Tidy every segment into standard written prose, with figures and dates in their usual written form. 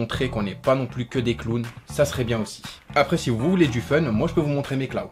montrer qu'on n'est pas non plus que des clowns, ça serait bien aussi. Après, si vous voulez du fun, moi je peux vous montrer mes clowns.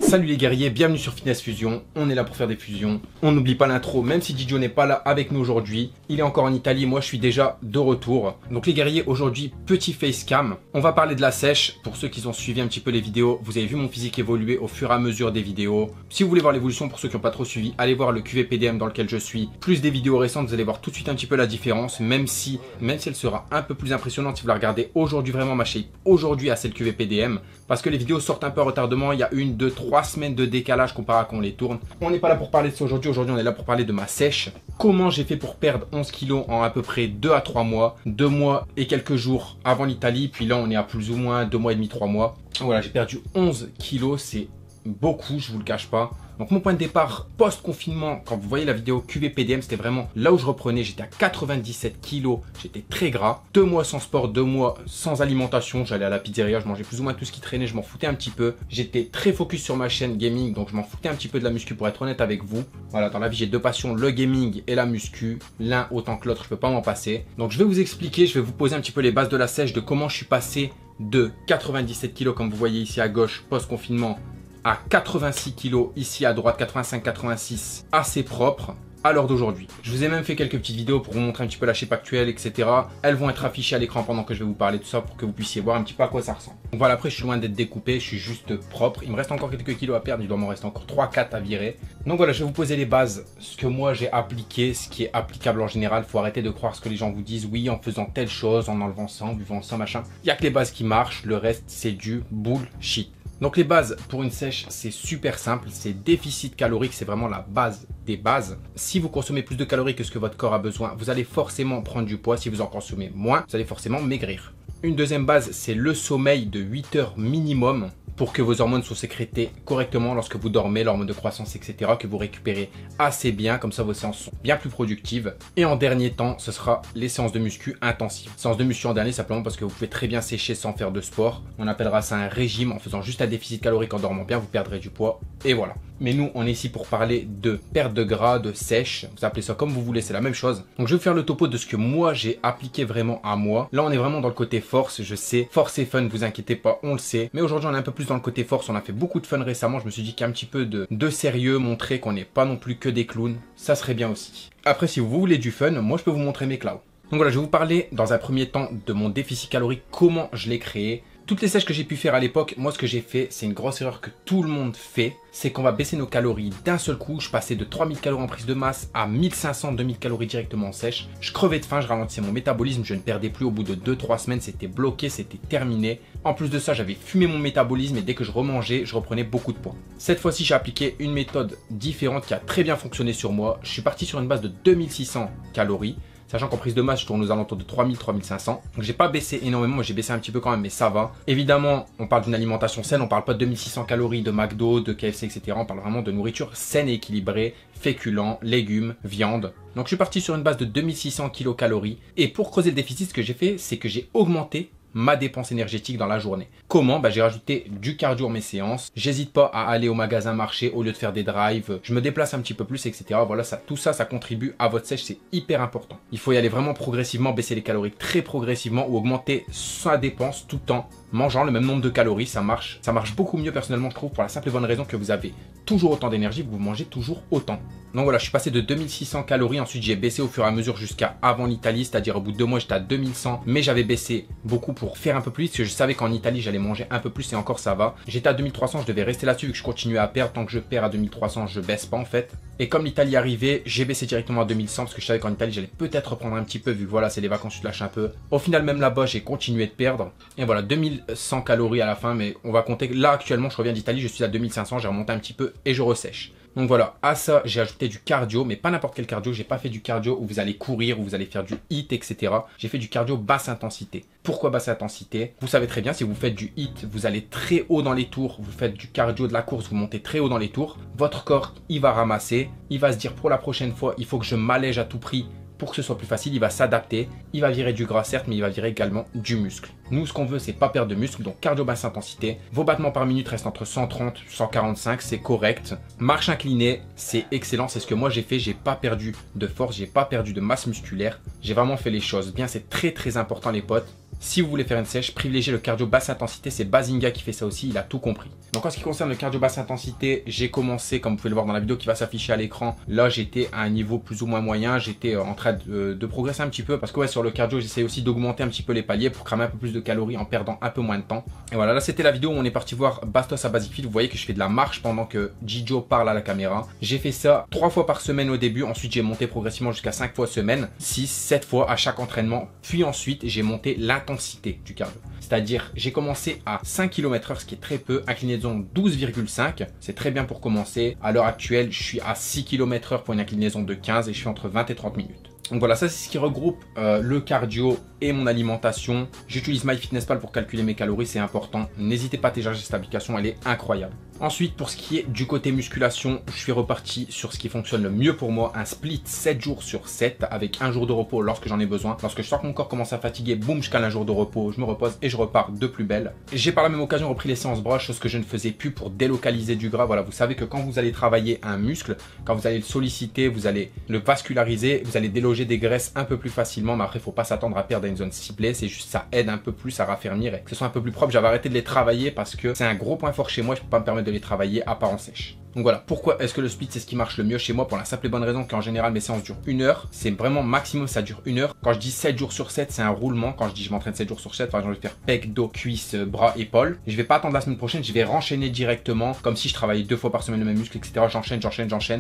Salut les guerriers, bienvenue sur Fitness Fusion, on est là pour faire des fusions. On n'oublie pas l'intro, même si Gigio n'est pas là avec nous aujourd'hui, il est encore en Italie, moi je suis déjà de retour. Donc les guerriers, aujourd'hui, petit facecam. On va parler de la sèche, pour ceux qui ont suivi un petit peu les vidéos, vous avez vu mon physique évoluer au fur et à mesure des vidéos. Si vous voulez voir l'évolution, pour ceux qui n'ont pas trop suivi, allez voir le QVPDM dans lequel je suis, plus des vidéos récentes, vous allez voir tout de suite un petit peu la différence, même si elle sera un peu plus impressionnante si vous la regardez aujourd'hui vraiment ma shape, aujourd'hui à celle QVPDM, parce que les vidéos sortent un peu en retardement, il y a 1, 2, 3 semaines de décalage comparé à quand on les tourne. On n'est pas là pour parler de ça aujourd'hui, on est là pour parler de ma sèche. Comment j'ai fait pour perdre 11 kilos en à peu près 2 à 3 mois, 2 mois et quelques jours avant l'Italie, puis là on est à plus ou moins 2 mois et demi, 3 mois. Voilà, j'ai perdu 11 kilos, c'est beaucoup, je vous le cache pas. Donc mon point de départ post-confinement, quand vous voyez la vidéo QVPDM, c'était vraiment là où je reprenais, j'étais à 97 kilos, j'étais très gras. 2 mois sans sport, 2 mois sans alimentation, j'allais à la pizzeria, je mangeais plus ou moins tout ce qui traînait, je m'en foutais un petit peu. J'étais très focus sur ma chaîne gaming, donc je m'en foutais un petit peu de la muscu pour être honnête avec vous. Voilà, dans la vie j'ai deux passions, le gaming et la muscu. L'un autant que l'autre, je peux pas m'en passer. Donc je vais vous expliquer, je vais vous poser un petit peu les bases de la sèche, de comment je suis passé de 97 kilos comme vous voyez ici à gauche post-confinement à 86 kg ici à droite, 85-86, assez propre à l'heure d'aujourd'hui. Je vous ai même fait quelques petites vidéos pour vous montrer un petit peu la shape actuelle, etc. Elles vont être affichées à l'écran pendant que je vais vous parler de tout ça pour que vous puissiez voir un petit peu à quoi ça ressemble. Donc voilà, après je suis loin d'être découpé, je suis juste propre. Il me reste encore quelques kilos à perdre, il doit m'en rester encore 3-4 à virer. Donc voilà, je vais vous poser les bases, ce que moi j'ai appliqué, ce qui est applicable en général. Faut arrêter de croire ce que les gens vous disent, oui, en faisant telle chose, en enlevant ça, en buvant ça, machin. Il n'y a que les bases qui marchent, le reste c'est du bullshit. Donc les bases pour une sèche, c'est super simple, c'est déficit calorique, c'est vraiment la base des bases. Si vous consommez plus de calories que ce que votre corps a besoin, vous allez forcément prendre du poids. Si vous en consommez moins, vous allez forcément maigrir. Une deuxième base, c'est le sommeil de 8 heures minimum pour que vos hormones soient sécrétées correctement lorsque vous dormez, l'hormone de croissance, etc., que vous récupérez assez bien, comme ça vos séances sont bien plus productives. Et en dernier temps, ce sera les séances de muscu intensives. Séances de muscu en dernier, simplement parce que vous pouvez très bien sécher sans faire de sport. On appellera ça un régime. En faisant juste un déficit calorique en dormant bien, vous perdrez du poids. Et voilà. Mais nous, on est ici pour parler de perte de gras, de sèche. Vous appelez ça comme vous voulez, c'est la même chose. Donc je vais vous faire le topo de ce que moi j'ai appliqué vraiment à moi. Là, on est vraiment dans le côté force, je sais. Force et fun, vous inquiétez pas, on le sait. Mais aujourd'hui, on est un peu plus dans le côté force. On a fait beaucoup de fun récemment. Je me suis dit qu'il y a un petit peu de sérieux, montrer qu'on n'est pas non plus que des clowns. Ça serait bien aussi. Après, si vous voulez du fun, moi je peux vous montrer mes clowns. Donc voilà, je vais vous parler dans un premier temps de mon déficit calorique, comment je l'ai créé. Toutes les sèches que j'ai pu faire à l'époque, moi ce que j'ai fait, c'est une grosse erreur que tout le monde fait, c'est qu'on va baisser nos calories d'un seul coup. Je passais de 3000 calories en prise de masse à 1500-2000 calories directement en sèche. Je crevais de faim, je ralentissais mon métabolisme, je ne perdais plus au bout de 2-3 semaines, c'était bloqué, c'était terminé. En plus de ça, j'avais fumé mon métabolisme et dès que je remangeais, je reprenais beaucoup de poids. Cette fois-ci, j'ai appliqué une méthode différente qui a très bien fonctionné sur moi. Je suis parti sur une base de 2600 calories. Sachant qu'en prise de masse, je tourne aux alentours de 3000-3500. Donc j'ai pas baissé énormément, moi j'ai baissé un petit peu quand même, mais ça va. Évidemment, on parle d'une alimentation saine, on parle pas de 2600 calories de McDo, de KFC, etc. On parle vraiment de nourriture saine et équilibrée, féculents, légumes, viande. Donc je suis parti sur une base de 2600 kilocalories. Et pour creuser le déficit, ce que j'ai fait, c'est que j'ai augmenté ma dépense énergétique dans la journée. Comment? J'ai rajouté du cardio à mes séances. J'hésite pas à aller au magasin marché au lieu de faire des drives. Je me déplace un petit peu plus, etc. Voilà, tout ça contribue à votre sèche. C'est hyper important. Il faut y aller vraiment progressivement, baisser les calories très progressivement ou augmenter sa dépense tout en mangeant le même nombre de calories. Ça marche beaucoup mieux personnellement, je trouve, pour la simple et bonne raison que vous avez toujours autant d'énergie, vous mangez toujours autant. Donc voilà, je suis passé de 2600 calories. Ensuite, j'ai baissé au fur et à mesure jusqu'à avant l'Italie, c'est-à-dire au bout de 2 mois, j'étais à 2100. Mais j'avais baissé beaucoup pour faire un peu plus, parce que je savais qu'en Italie, j'allais manger un peu plus et encore ça va. J'étais à 2300, je devais rester là-dessus vu que je continuais à perdre. Tant que je perds à 2300, je baisse pas en fait. Et comme l'Italie arrivait, j'ai baissé directement à 2100 parce que je savais qu'en Italie, j'allais peut-être reprendre un petit peu vu que voilà, c'est les vacances, je lâche un peu. Au final, même là-bas, j'ai continué de perdre. Et voilà, 2100 calories à la fin, mais on va compter. Là, actuellement, je reviens d'Italie, je suis à 2500, j'ai remonté un petit peu et je ressèche. Donc voilà, à ça, j'ai ajouté du cardio, mais pas n'importe quel cardio. J'ai pas fait du cardio où vous allez courir, où vous allez faire du HIIT, etc. J'ai fait du cardio basse intensité. Pourquoi basse intensité? Vous savez très bien, si vous faites du HIIT, vous allez très haut dans les tours, vous faites du cardio de la course, vous montez très haut dans les tours. Votre corps, il va ramasser, il va se dire pour la prochaine fois, il faut que je m'allège à tout prix pour que ce soit plus facile, il va s'adapter, il va virer du gras certes, mais il va virer également du muscle. Nous, ce qu'on veut, c'est pas perdre de muscle, donc cardio basse intensité. Vos battements par minute restent entre 130 et 145, c'est correct. Marche inclinée, c'est excellent, c'est ce que moi j'ai fait, j'ai pas perdu de force, j'ai pas perdu de masse musculaire, j'ai vraiment fait les choses bien, c'est très important les potes. Si vous voulez faire une sèche, privilégiez le cardio basse intensité, c'est Bazinga qui fait ça aussi, il a tout compris. Donc en ce qui concerne le cardio basse intensité, j'ai commencé, comme vous pouvez le voir dans la vidéo qui va s'afficher à l'écran, là j'étais à un niveau plus ou moins moyen, j'étais en train de progresser un petit peu, parce que ouais, sur le cardio, j'essaie aussi d'augmenter un petit peu les paliers pour cramer un peu plus de calories en perdant un peu moins de temps. Et voilà, là c'était la vidéo où on est parti voir Bastos à Basic Fit, vous voyez que je fais de la marche pendant que Gijo parle à la caméra. J'ai fait ça 3 fois par semaine au début, ensuite j'ai monté progressivement jusqu'à 5 fois semaine, 6, 7 fois à chaque entraînement, puis ensuite j'ai monté l'intensité du cardio. C'est-à-dire, j'ai commencé à 5 km/h, ce qui est très peu, inclinaison 12,5. C'est très bien pour commencer. À l'heure actuelle, je suis à 6 km/h pour une inclinaison de 15 et je suis entre 20 et 30 minutes. Donc voilà, ça c'est ce qui regroupe le cardio et mon alimentation. J'utilise MyFitnessPal pour calculer mes calories, c'est important. N'hésitez pas à télécharger cette application, elle est incroyable. Ensuite, pour ce qui est du côté musculation, je suis reparti sur ce qui fonctionne le mieux pour moi, un split 7 jours sur 7 avec un jour de repos lorsque j'en ai besoin. Lorsque je sens que mon corps commence à fatiguer, boum, je cale un jour de repos, je me repose et je repars de plus belle. J'ai par la même occasion repris les séances bras, chose que je ne faisais plus pour délocaliser du gras. Voilà, vous savez que quand vous allez travailler un muscle, quand vous allez le solliciter, vous allez le vasculariser, vous allez déloger des graisses un peu plus facilement, mais après, il ne faut pas s'attendre à perdre une zone ciblée, c'est juste ça aide un peu plus à raffermir et que ce soit un peu plus propre. J'avais arrêté de les travailler parce que c'est un gros point fort chez moi, je ne peux pas me permettre de les travailler à part en sèche. Donc voilà, pourquoi est-ce que le split c'est ce qui marche le mieux chez moi? Pour la simple et bonne raison qu'en général mes séances durent 1 heure, c'est vraiment maximum ça dure 1 heure. Quand je dis 7 jours sur 7, c'est un roulement. Quand je dis je m'entraîne 7 jours sur 7, par exemple je vais faire pec, dos, cuisse, bras, épaules. Je vais pas attendre la semaine prochaine, je vais renchaîner directement comme si je travaillais 2 fois par semaine le même muscle, etc. J'enchaîne.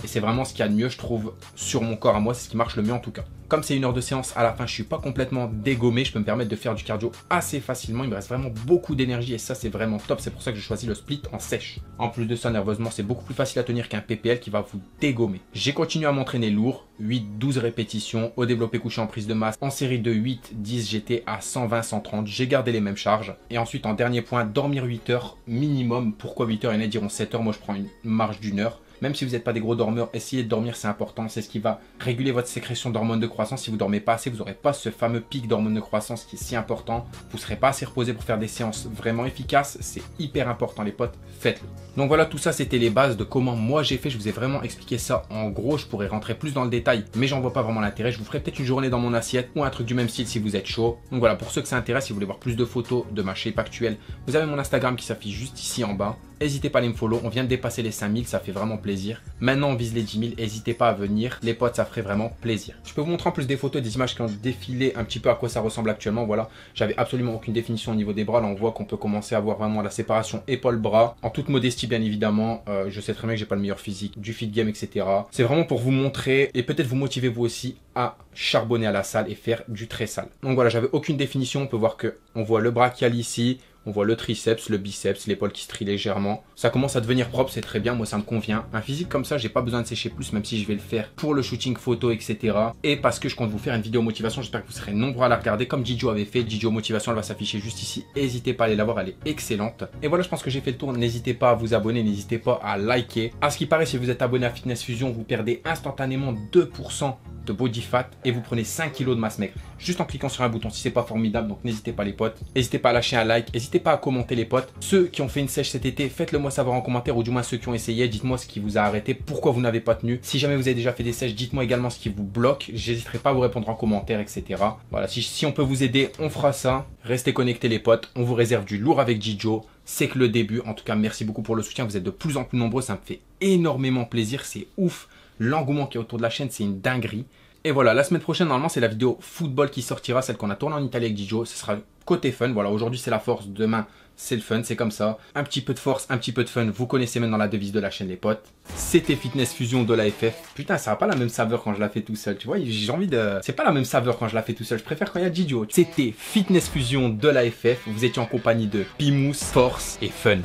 Et c'est vraiment ce qu'il y a de mieux, je trouve, sur mon corps à moi, c'est ce qui marche le mieux en tout cas. Comme c'est 1 heure de séance, à la fin je suis pas complètement dégommé, je peux me permettre de faire du cardio assez facilement. Il me reste vraiment beaucoup d'énergie et ça c'est vraiment top. C'est pour ça que je choisis le split en sèche. En plus de ça, nerveusement, c'est beaucoup plus facile à tenir qu'un PPL qui va vous dégommer. J'ai continué à m'entraîner lourd, 8-12 répétitions, au développé couché en prise de masse. En série de 8-10, j'étais à 120-130, j'ai gardé les mêmes charges. Et ensuite, en dernier point, dormir 8 heures minimum. Pourquoi 8 heures? Il y en a qui diront 7 heures, moi je prends une marge d'1 heure. Même si vous n'êtes pas des gros dormeurs, essayez de dormir, c'est important. C'est ce qui va réguler votre sécrétion d'hormones de croissance. Si vous ne dormez pas assez, vous n'aurez pas ce fameux pic d'hormones de croissance qui est si important. Vous ne serez pas assez reposé pour faire des séances vraiment efficaces. C'est hyper important les potes, faites-le. Donc voilà, tout ça c'était les bases de comment moi j'ai fait. Je vous ai vraiment expliqué ça en gros. Je pourrais rentrer plus dans le détail, mais j'en vois pas vraiment l'intérêt. Je vous ferai peut-être une journée dans mon assiette ou un truc du même style si vous êtes chaud. Donc voilà, pour ceux que ça intéresse, si vous voulez voir plus de photos de ma shape actuelle, vous avez mon Instagram qui s'affiche juste ici en bas. N'hésitez pas à aller me follow, on vient de dépasser les 5000, ça fait vraiment plaisir. Maintenant on vise les 10 000, n'hésitez pas à venir, les potes ça ferait vraiment plaisir. Je peux vous montrer en plus des photos et des images qui ont défilé un petit peu à quoi ça ressemble actuellement. Voilà, j'avais absolument aucune définition au niveau des bras, là on voit qu'on peut commencer à voir vraiment la séparation épaule-bras. En toute modestie bien évidemment, je sais très bien que j'ai pas le meilleur physique, du fit game etc. C'est vraiment pour vous montrer et peut-être vous motiver vous aussi à charbonner à la salle et faire du très sale. Donc voilà, j'avais aucune définition, on peut voir que on voit le brachial ici. On voit le triceps, le biceps, l'épaule qui se trie légèrement. Ça commence à devenir propre, c'est très bien, moi ça me convient. Un physique comme ça, j'ai pas besoin de sécher plus, même si je vais le faire pour le shooting photo, etc. Et parce que je compte vous faire une vidéo motivation, j'espère que vous serez nombreux à la regarder comme Gijo avait fait. Gijo motivation, elle va s'afficher juste ici. N'hésitez pas à aller la voir, elle est excellente. Et voilà, je pense que j'ai fait le tour. N'hésitez pas à vous abonner, n'hésitez pas à liker. À ce qui paraît, si vous êtes abonné à Fitness Fusion, vous perdez instantanément 2% de body fat et vous prenez 5 kg de masse maigre juste en cliquant sur un bouton. Si c'est pas formidable, donc n'hésitez pas les potes, n'hésitez pas à lâcher un like, n'hésitez pas à commenter les potes. Ceux qui ont fait une sèche cet été, faites-le moi savoir en commentaire, ou du moins ceux qui ont essayé, dites-moi ce qui vous a arrêté, pourquoi vous n'avez pas tenu. Si jamais vous avez déjà fait des sèches, dites-moi également ce qui vous bloque, j'hésiterai pas à vous répondre en commentaire, etc. Voilà, si on peut vous aider, on fera ça. Restez connectés les potes, on vous réserve du lourd avec Gijo. C'est que le début. En tout cas, merci beaucoup pour le soutien, vous êtes de plus en plus nombreux, ça me fait énormément plaisir, c'est ouf. L'engouement qui est autour de la chaîne, c'est une dinguerie. Et voilà, la semaine prochaine, normalement, c'est la vidéo football qui sortira, celle qu'on a tournée en Italie avec Gijo. Ce sera côté fun. Voilà, aujourd'hui, c'est la force. Demain, c'est le fun. C'est comme ça. Un petit peu de force, un petit peu de fun. Vous connaissez maintenant la devise de la chaîne, les potes. C'était Fitness Fusion de l'AFF. Putain, ça n'a pas la même saveur quand je la fais tout seul. Tu vois, j'ai envie de... C'est pas la même saveur quand je la fais tout seul. Je préfère quand il y a Gijo. C'était Fitness Fusion de l'AFF. Vous étiez en compagnie de Pimous, Force et Fun.